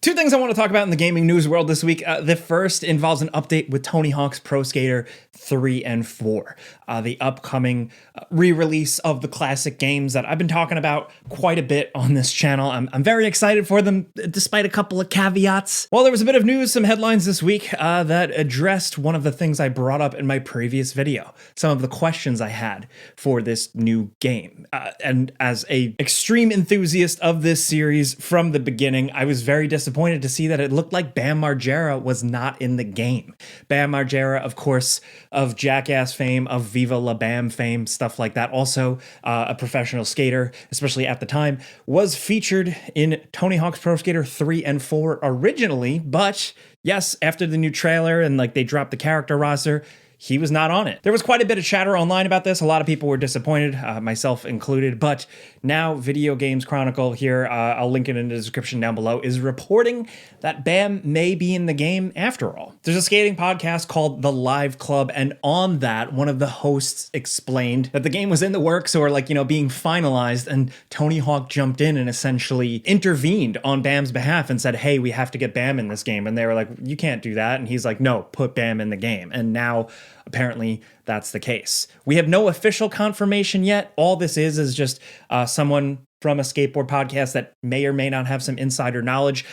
Two things I want to talk about in the gaming news world this week. The first involves an update with Tony Hawk's Pro Skater 3 and 4, the upcoming re-release of the classic games that I've been talking about quite a bit on this channel. I'm very excited for them, despite a couple of caveats. Well, there was a bit of news, some headlines this week that addressed one of the things I brought up in my previous video, some of the questions I had for this new game. And as a extreme enthusiast of this series from the beginning, I was very disappointed to see that it looked like Bam Margera was not in the game. Bam Margera, of course, of Jackass fame, of Viva La Bam fame, stuff like that. Also, a professional skater, especially at the time, was featured in Tony Hawk's Pro Skater 3 and 4 originally, but yes, after the new trailer and they dropped the character roster, he was not on it. There was quite a bit of chatter online about this. A lot of people were disappointed, myself included, but now Video Games Chronicle here, I'll link it in the description down below, is reporting that Bam may be in the game after all. There's a skating podcast called The Live Club, and on that, one of the hosts explained that the game was in the works or being finalized, and Tony Hawk jumped in and essentially intervened on Bam's behalf and said, hey, we have to get Bam in this game. And they were like, you can't do that. And he's like, no, put Bam in the game. And now apparently that's the case. We have no official confirmation yet. All this is just someone from a skateboard podcast that may or may not have some insider knowledge.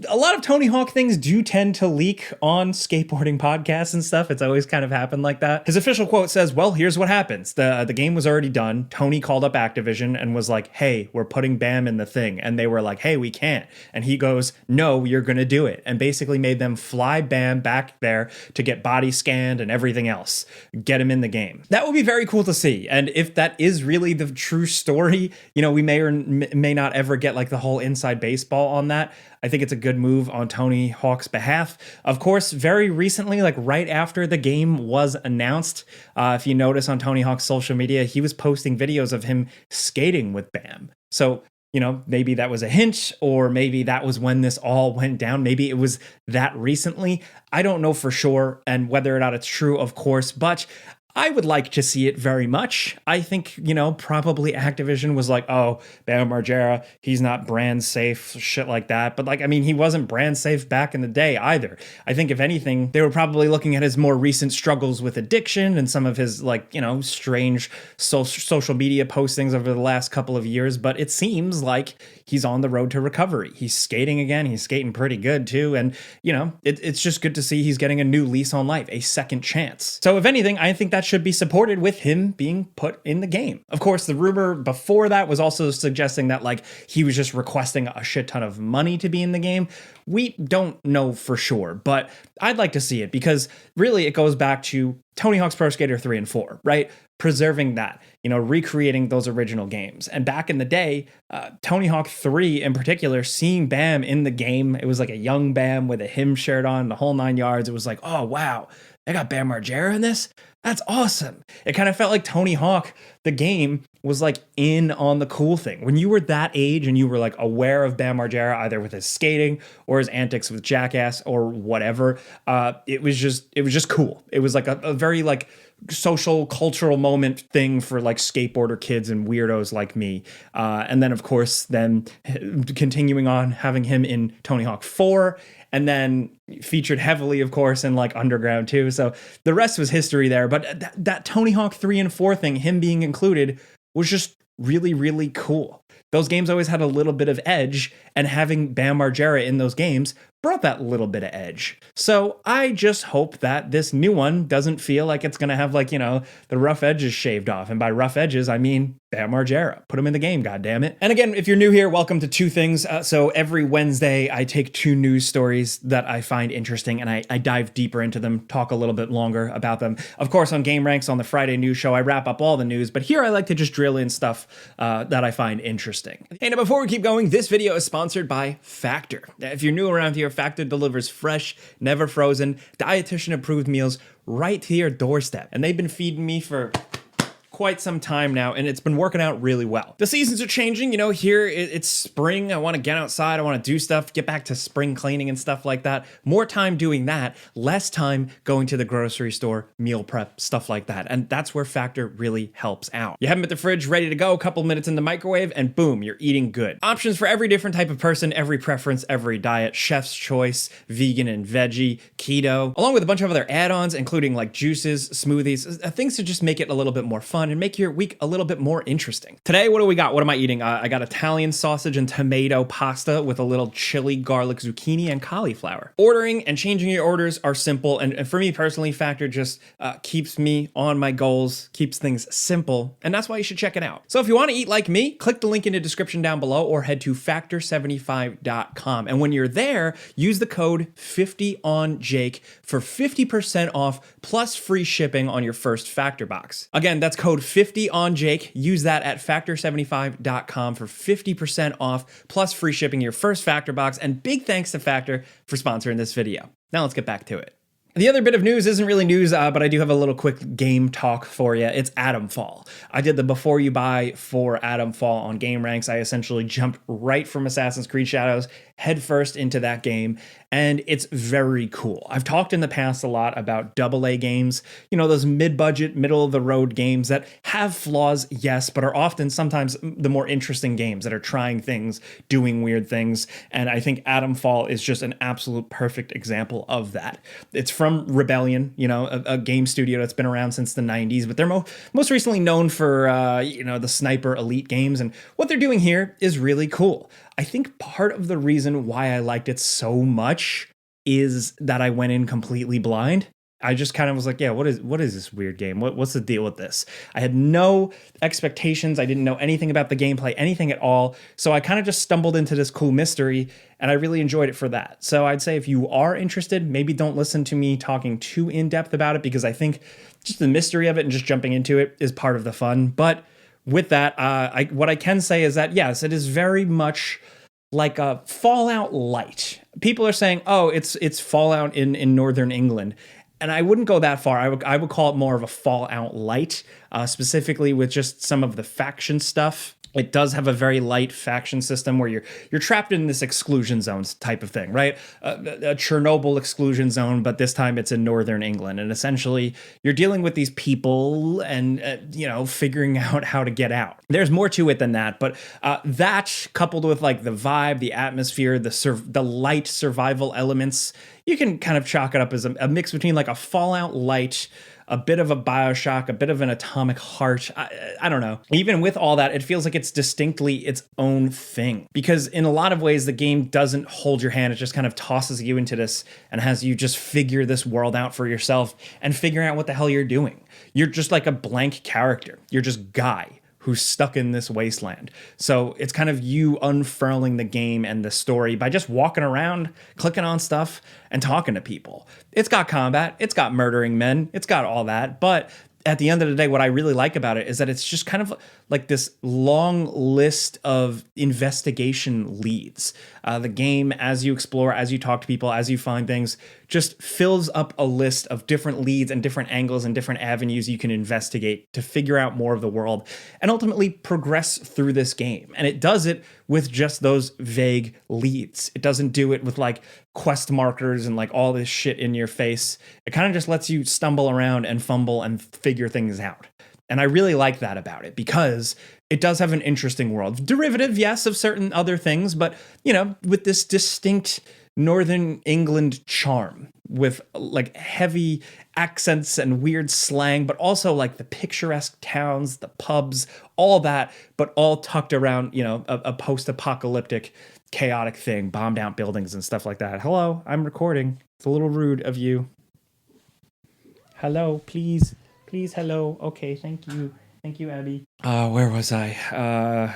A lot of Tony Hawk things do tend to leak on skateboarding podcasts and stuff. It's always kind of happened like that. His official quote says, well, here's what happens. The game was already done. Tony called up Activision and was like, hey, we're putting Bam in the thing. And they were like, hey, we can't. And he goes, no, you're going to do it. And basically made them fly Bam back there to get body scanned and everything else. Get him in the game. That would be very cool to see. And if that is really the true story, we may or may not ever get the whole inside baseball on that. I think it's a good move on Tony Hawk's behalf. Of course, very recently, right after the game was announced, if you notice on Tony Hawk's social media, he was posting videos of him skating with Bam. So, maybe that was a hint, or maybe that was when this all went down. Maybe it was that recently. I don't know for sure, and whether or not it's true, of course, but I would like to see it very much. I think, probably Activision was like, oh, Bam Margera, he's not brand safe, shit like that. But he wasn't brand safe back in the day either. I think if anything, they were probably looking at his more recent struggles with addiction and some of his strange social media postings over the last couple of years. But it seems like he's on the road to recovery. He's skating again. He's skating pretty good too. And, it's just good to see he's getting a new lease on life, a second chance. So if anything, I think that should be supported with him being put in the game. Of course, the rumor before that was also suggesting that he was just requesting a shit ton of money to be in the game. We don't know for sure, but I'd like to see it because really it goes back to Tony Hawk's Pro Skater 3 and 4, right? Preserving that, recreating those original games. And back in the day, Tony Hawk 3 in particular, seeing Bam in the game, it was like a young Bam with a him shirt on, the whole 9 yards. It was like, oh, wow, they got Bam Margera in this? That's awesome. It kind of felt like Tony Hawk, the game, was in on the cool thing. When you were that age and you were aware of Bam Margera, either with his skating or his antics with Jackass or whatever, it was just cool. It was a very social cultural moment thing for skateboarder kids and weirdos like me. And then of course, continuing on having him in Tony Hawk 4, and then featured heavily, of course, in Underground 2. So the rest was history there. But that Tony Hawk 3 and 4 thing, him being included, was just really, really cool. Those games always had a little bit of edge, and having Bam Margera in those games brought that little bit of edge. So I just hope that this new one doesn't feel like it's going to have the rough edges shaved off. And by rough edges, I mean Bam Margera. Put him in the game, goddammit. And again, if you're new here, welcome to Two Things. So every Wednesday, I take two news stories that I find interesting, and I dive deeper into them, talk a little bit longer about them. Of course, on Game Ranks on the Friday news show, I wrap up all the news, but here I like to just drill in stuff that I find interesting. And before we keep going, this video is sponsored by Factor. If you're new around here, Factor delivers fresh, never frozen, dietitian approved meals right to your doorstep. And they've been feeding me for quite some time now, and it's been working out really well. The seasons are changing, you know, here it's spring. I want to get outside, I want to do stuff, get back to spring cleaning and stuff like that. More time doing that, less time going to the grocery store, meal prep, stuff like that. And that's where Factor really helps out. You have them at the fridge ready to go, a couple minutes in the microwave, and boom, you're eating good. Options for every different type of person, every preference, every diet, chef's choice, vegan and veggie, keto, along with a bunch of other add-ons, including like juices, smoothies, things to just make it a little bit more fun and make your week a little bit more interesting. Today, what do we got? What am I eating? I got Italian sausage and tomato pasta with a little chili, garlic, zucchini, and cauliflower. Ordering and changing your orders are simple, and for me personally, Factor just keeps me on my goals, keeps things simple, and that's why you should check it out. So if you want to eat like me, click the link in the description down below or head to factor75.com. And when you're there, use the code 50OnJake for 50% off plus free shipping on your first Factor box. Again, that's code 50OnJake. Use that at factor75.com for 50% off plus free shipping your first Factor box. And big thanks to Factor for sponsoring this video. Now let's get back to it. The other bit of news isn't really news, but I do have a little quick game talk for you. It's Atomfall. I did the before you buy for Atomfall on Game Ranks. I essentially jumped right from Assassin's Creed Shadows headfirst into that game, and it's very cool. I've talked in the past a lot about AA games, you know, those mid-budget, middle-of-the-road games that have flaws, yes, but are often sometimes the more interesting games that are trying things, doing weird things, and I think Atomfall is just an absolute perfect example of that. It's from Rebellion, you know, a game studio that's been around since the 90s, but they're most recently known for, you know, the Sniper Elite games, and what they're doing here is really cool. I think part of the reason why I liked it so much is that I went in completely blind. I just kind of was like, yeah, what is this weird game? What's the deal with this? I had no expectations. I didn't know anything about the gameplay, anything at all. So I kind of just stumbled into this cool mystery, and I really enjoyed it for that. So I'd say if you are interested, maybe don't listen to me talking too in-depth about it, because I think just the mystery of it and just jumping into it is part of the fun. But with that, what I can say is that, yes, it is very much like a Fallout Light. People are saying, oh, it's Fallout in Northern England. And I wouldn't go that far. I would call it more of a Fallout Light, specifically with just some of the faction stuff. It does have a very light faction system where you're trapped in this exclusion zones type of thing, right? A Chernobyl exclusion zone, but this time it's in Northern England. And essentially, you're dealing with these people and, you know, figuring out how to get out. There's more to it than that, but that coupled with like the vibe, the atmosphere, the light survival elements, you can kind of chalk it up as a mix between like a Fallout Light, a bit of a BioShock, a bit of an Atomic Heart. I don't know. Even with all that, it feels like it's distinctly its own thing. Because in a lot of ways, the game doesn't hold your hand. It just kind of tosses you into this and has you just figure this world out for yourself and figure out what the hell you're doing. You're just like a blank character. You're just Guy who's stuck in this wasteland. So it's kind of you unfurling the game and the story by just walking around, clicking on stuff, and talking to people. It's got combat, it's got murdering men, it's got all that, but at the end of the day, what I really like about it is that it's just kind of like this long list of investigation leads. The game, as you explore, as you talk to people, as you find things, just fills up a list of different leads and different angles and different avenues you can investigate to figure out more of the world and ultimately progress through this game. And it does it with just those vague leads. It doesn't do it with like quest markers and like all this shit in your face. It kind of just lets you stumble around and fumble and figure things out. And I really like that about it because it does have an interesting world. Derivative, yes, of certain other things, but, you know, with this distinct Northern England charm with like heavy accents and weird slang, but also like the picturesque towns, the pubs, all that, but all tucked around, you know, a post-apocalyptic chaotic thing, bombed out buildings and stuff like that. Hello, I'm recording. It's a little rude of you. Hello, please. Please, hello. Okay, thank you. Thank you, Abby. Where was I?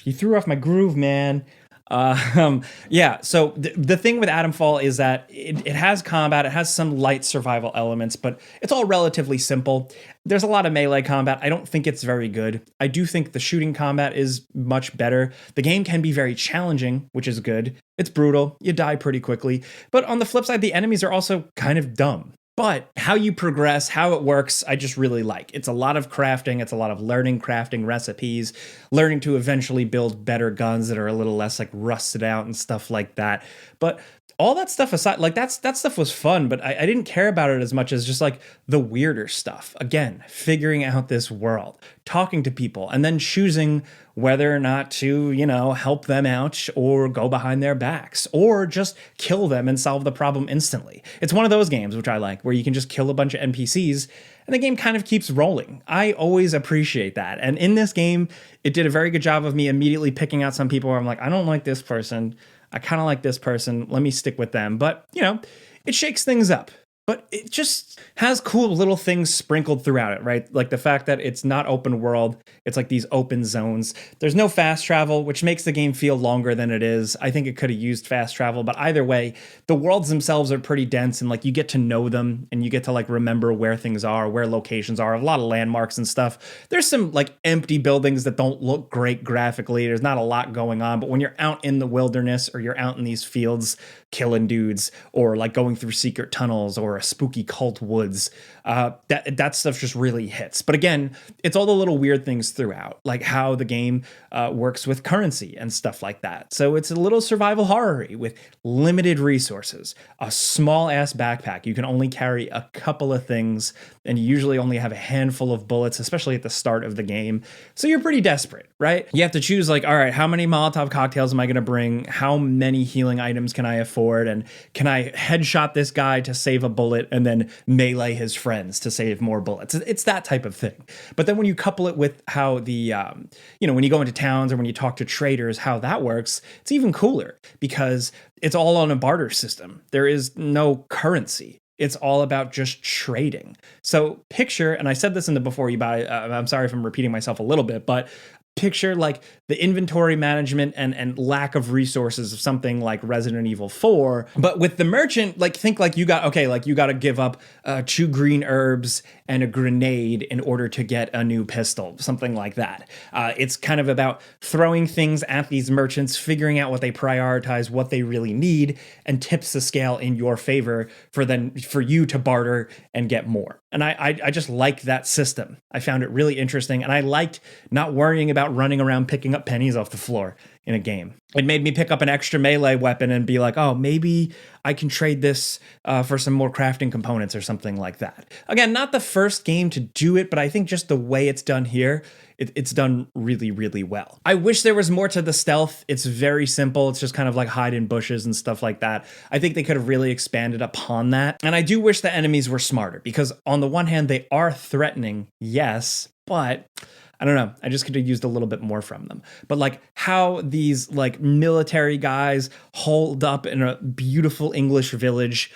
You threw off my groove, man. Yeah, so the thing with Atomfall is that it has combat, it has some light survival elements, but it's all relatively simple. There's a lot of melee combat. I don't think it's very good. I do think the shooting combat is much better. The game can be very challenging, which is good. It's brutal. You die pretty quickly. But on the flip side, the enemies are also kind of dumb. But how you progress, how it works, I just really like. It's a lot of crafting, it's a lot of learning, crafting recipes, learning to eventually build better guns that are a little less like rusted out and stuff like that. But all that stuff aside, like that stuff was fun, but I didn't care about it as much as just like the weirder stuff. Again, figuring out this world, talking to people, and then choosing whether or not to, help them out or go behind their backs or just kill them and solve the problem instantly. It's one of those games, which I like, where you can just kill a bunch of NPCs and the game kind of keeps rolling. I always appreciate that. And in this game, it did a very good job of me immediately picking out some people where I'm like, I don't like this person. I kind of like this person. Let me stick with them. But, it shakes things up. But it just has cool little things sprinkled throughout it, right? Like the fact that it's not open world, it's like these open zones. There's no fast travel, which makes the game feel longer than it is. I think it could have used fast travel, but either way, the worlds themselves are pretty dense and like you get to know them and you get to like remember where things are, where locations are, a lot of landmarks and stuff. There's some like empty buildings that don't look great graphically. There's not a lot going on, but when you're out in the wilderness or you're out in these fields killing dudes or like going through secret tunnels or a spooky cult woods, that stuff just really hits. But again, it's all the little weird things throughout, like how the game works with currency and stuff like that. So it's a little survival horror-y with limited resources, a small ass backpack. You can only carry a couple of things and you usually only have a handful of bullets, especially at the start of the game. So you're pretty desperate, right? You have to choose like, all right, how many Molotov cocktails am I going to bring? How many healing items can I afford? And can I headshot this guy to save a bullet and then melee his friends to save more bullets? It's that type of thing. But then when you couple it with how the, when you go into towns or when you talk to traders, how that works, it's even cooler because it's all on a barter system. There is no currency. It's all about just trading. So picture, and I said this in the before you buy, I'm sorry if I'm repeating myself a little bit, but picture like the inventory management and lack of resources of something like Resident Evil 4. But with the merchant, like think like you got to give up 2 green herbs and a grenade in order to get a new pistol, something like that. It's kind of about throwing things at these merchants, figuring out what they prioritize, what they really need, and tips the scale in your favor for you to barter and get more. And I just like that system. I found it really interesting, and I liked not worrying about running around picking up pennies off the floor in a game. It made me pick up an extra melee weapon and be like, oh, maybe I can trade this for some more crafting components or something like that. Again, not the first game to do it, but I think just the way it's done here, it's done really, really well. I wish there was more to the stealth. It's very simple. It's just kind of like hide in bushes and stuff like that. I think they could have really expanded upon that. And I do wish the enemies were smarter because on the one hand, they are threatening, yes, but I don't know. I just could have used a little bit more from them. But like how these like military guys hold up in a beautiful English village,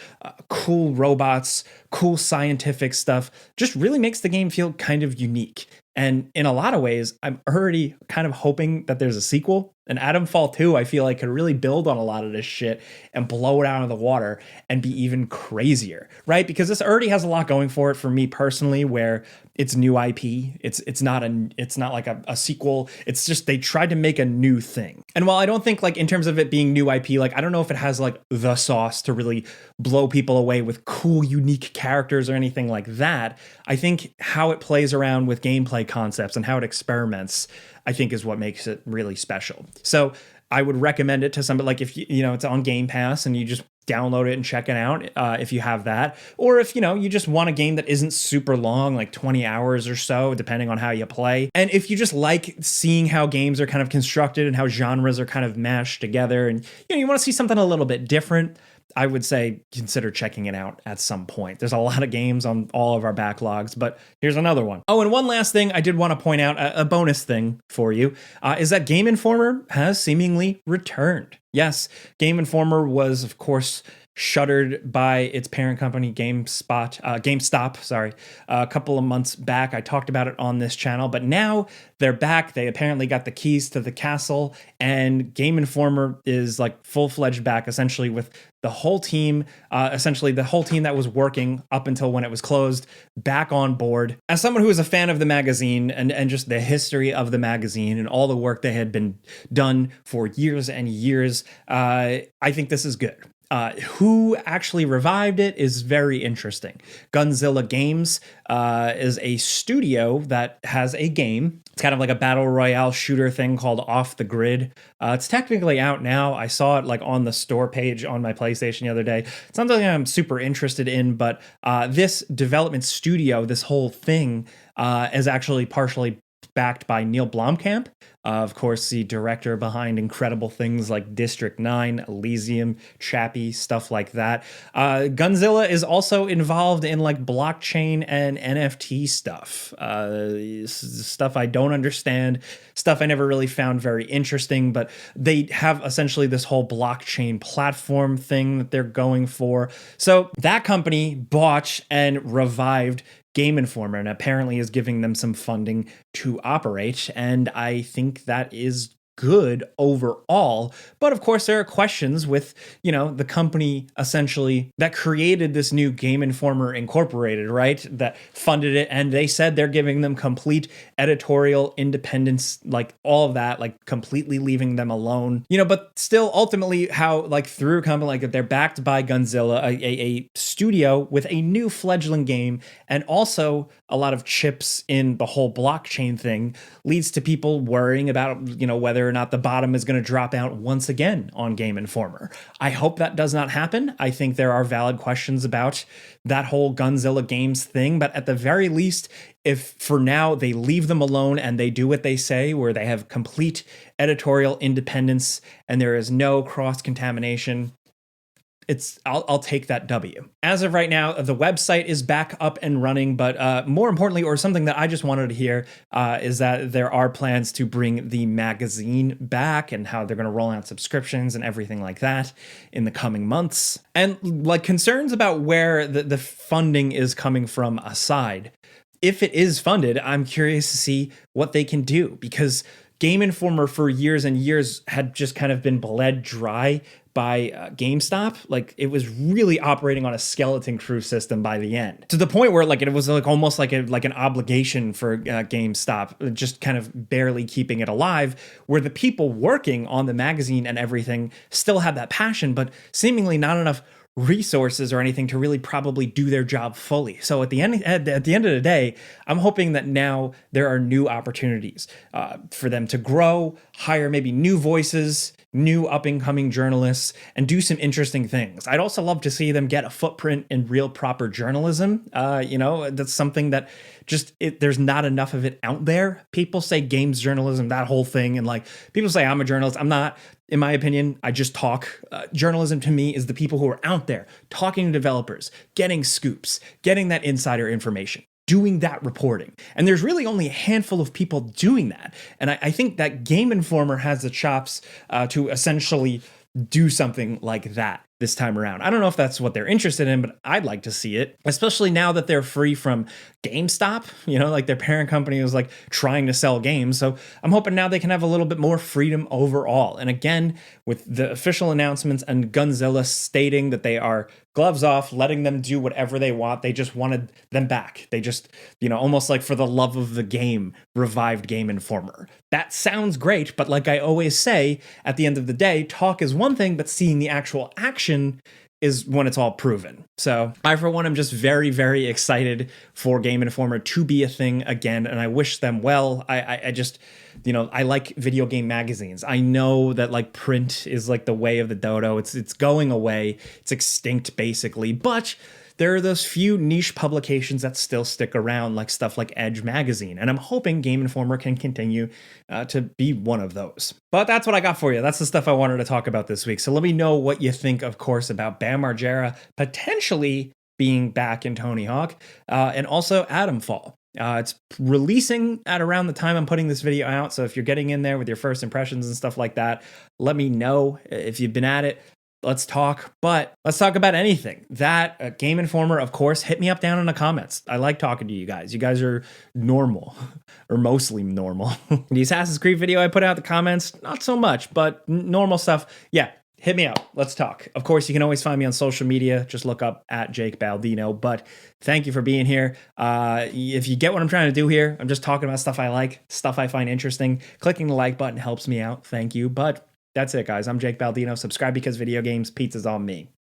cool robots, cool scientific stuff, just really makes the game feel kind of unique. And in a lot of ways, I'm already kind of hoping that there's a sequel. And Atomfall 2, I feel like could really build on a lot of this shit and blow it out of the water and be even crazier, right? Because this already has a lot going for it for me personally, where it's new IP. It's not like a sequel. It's just they tried to make a new thing. And while I don't think like in terms of it being new IP, like I don't know if it has like the sauce to really blow people away with cool, unique characters or anything like that. I think how it plays around with gameplay concepts and how it experiments, I think is what makes it really special. So I would recommend it to somebody like if it's on Game Pass and you just download it and check it out if you have that. Or if, you just want a game that isn't super long, like 20 hours or so, depending on how you play. And if you just like seeing how games are kind of constructed and how genres are kind of mashed together and, you want to see something a little bit different, I would say consider checking it out at some point. There's a lot of games on all of our backlogs, but here's another one. Oh, and one last thing I did want to point out, a bonus thing for you, is that Game Informer has seemingly returned. Yes, Game Informer was, of course, shuttered by its parent company, GameStop, a couple of months back. I talked about it on this channel, but now they're back. They apparently got the keys to the castle, and Game Informer is like full-fledged back, essentially with the whole team, that was working up until when it was closed, back on board. As someone who is a fan of the magazine and just the history of the magazine and all the work that had been done for years and years, I think this is good. Who actually revived it is very interesting. Gunzilla Games is a studio that has a game. It's kind of like a battle royale shooter thing called Off the Grid. It's technically out now. I saw it like on the store page on my PlayStation the other day. It's not something I'm super interested in, but this development studio, this whole thing, is actually partially backed by Neil Blomkamp, of course, the director behind incredible things like District 9, Elysium, Chappie, stuff like that. Gunzilla is also involved in like blockchain and NFT stuff. Stuff I don't understand, stuff I never really found very interesting, but they have essentially this whole blockchain platform thing that they're going for. So that company bought and revived Game Informer and apparently is giving them some funding to operate. And I think that is good overall. But of course, there are questions with, the company essentially that created this new Game Informer Incorporated, right? That funded it. And they said they're giving them complete editorial independence, like all of that, like completely leaving them alone, but still ultimately how like through a company like that, they're backed by Gunzilla, a studio with a new fledgling game and also a lot of chips in the whole blockchain thing leads to people worrying about, whether or not the bottom is going to drop out once again on Game Informer. I hope that does not happen. I think there are valid questions about that whole Gunzilla Games thing, but at the very least, if for now they leave them alone and they do what they say, where they have complete editorial independence and there is no cross-contamination, I'll take that W. As of right now, the website is back up and running, but more importantly, or something that I just wanted to hear, is that there are plans to bring the magazine back and how they're going to roll out subscriptions and everything like that in the coming months. And like concerns about where the funding is coming from aside, if it is funded, I'm curious to see what they can do because Game Informer for years and years had just kind of been bled dry by GameStop. Like it was really operating on a skeleton crew system by the end, to the point where like it was like almost like an obligation for GameStop, just kind of barely keeping it alive, where the people working on the magazine and everything still had that passion, but seemingly not enough resources or anything to really probably do their job fully. So at the end of the day, I'm hoping that now there are new opportunities for them to grow, hire maybe new voices, new up-and-coming journalists, and do some interesting things. I'd also love to see them get a footprint in real proper journalism. That's something that there's not enough of it out there. People say games journalism, that whole thing, and like people say I'm a journalist. I'm not. In my opinion, I just talk. Journalism to me is the people who are out there talking to developers, getting scoops, getting that insider information, doing that reporting. And there's really only a handful of people doing that. And I think that Game Informer has the chops to essentially do something like that this time around. I don't know if that's what they're interested in, but I'd like to see it, especially now that they're free from GameStop. Like their parent company was like trying to sell games. So I'm hoping now they can have a little bit more freedom overall. And again, with the official announcements and Gunzilla stating that they are gloves off, letting them do whatever they want. They just wanted them back. They just, almost like for the love of the game, revived Game Informer. That sounds great, but like I always say, at the end of the day, talk is one thing, but seeing the actual action is when it's all proven. So I, for one, am just very, very excited for Game Informer to be a thing again, and I wish them well. I just, I like video game magazines. I know that like print is like the way of the dodo. It's going away. It's extinct basically, but there are those few niche publications that still stick around, like stuff like Edge Magazine, and I'm hoping Game Informer can continue to be one of those. But that's what I got for you. That's the stuff I wanted to talk about this week. So let me know what you think, of course, about Bam Margera potentially being back in Tony Hawk, and also Atomfall. It's releasing at around the time I'm putting this video out, so if you're getting in there with your first impressions and stuff like that, let me know if you've been at it. Let's talk, but let's talk about anything. That Game Informer, of course, hit me up down in the comments. I like talking to you guys. You guys are normal, or mostly normal. The Assassin's Creed video I put out in the comments, not so much, but normal stuff. Yeah, hit me up. Let's talk. Of course, you can always find me on social media. Just look up at Jake Baldino. But thank you for being here. If you get what I'm trying to do here, I'm just talking about stuff I like, stuff I find interesting. Clicking the like button helps me out. Thank you. But that's it, guys. I'm Jake Baldino. Subscribe because video games. Pizza's on me.